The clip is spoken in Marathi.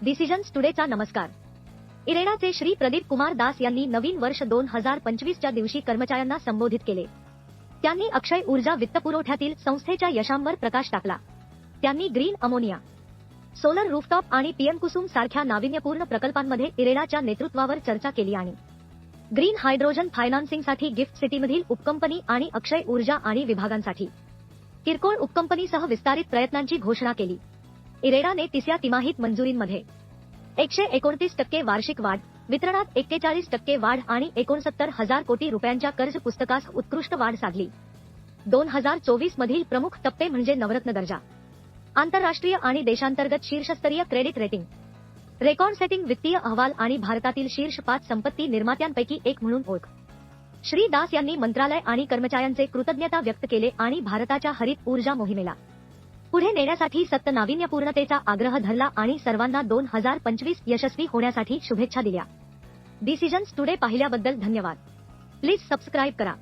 डिसिजन्स टुडेचा नमस्कार. इरेडाचे श्री प्रदीप कुमार दास यांनी नवीन वर्ष 2025 च्या दिवशी कर्मचाऱ्यांना संबोधित केले. त्यांनी अक्षय ऊर्जा वित्तपुरवठ्यातील संस्थेच्या यशांवर प्रकाश टाकला. त्यांनी ग्रीन अमोनिया, सोलर रूफटॉप आणि पीएम कुसुम सारख्या नाविन्यपूर्ण प्रकल्पांमध्ये इरेडाच्या नेतृत्वावर चर्चा केली आणि ग्रीन हायड्रोजन फायनान्सिंगसाठी गिफ्ट सिटीमधील उपकंपनी आणि अक्षय ऊर्जा आणि विभागांसाठी किरकोळ उपकंपनीसह विस्तारित प्रयत्नांची घोषणा केली. इरेडाने तिसऱ्या तिमाहीत मंजुरींमध्ये 129% वार्षिक वाढ, वितरणात 41% वाढ आणि 69,000 कोटी रुपयांच्या कर्ज पुस्तकास उत्कृष्ट वाढ साधली. 2024 मधील प्रमुख टप्पे म्हणजे नवरत्न दर्जा, आंतरराष्ट्रीय आणि देशांतर्गत शीर्षस्तरीय क्रेडिट रेटिंग, रेकॉर्ड सेटिंग वित्तीय अहवाल आणि भारतातील शीर्ष 5 संपत्ती निर्मात्यांपैकी एक म्हणून ओळख. श्री दास यांनी मंत्रालय आणि कर्मचाऱ्यांचे कृतज्ञता व्यक्त केले आणि भारताच्या हरित ऊर्जा मोहिमेला पुढे नेण्यासाठी सतत नाविन्यपूर्णतेचा आग्रह धरला आणि सर्वांना 2025 यशस्वी होण्यासाठी शुभेच्छा दिल्या. डिसिजन्स टुडे पाहिल्याबद्दल धन्यवाद. प्लीज सबस्क्राईब करा.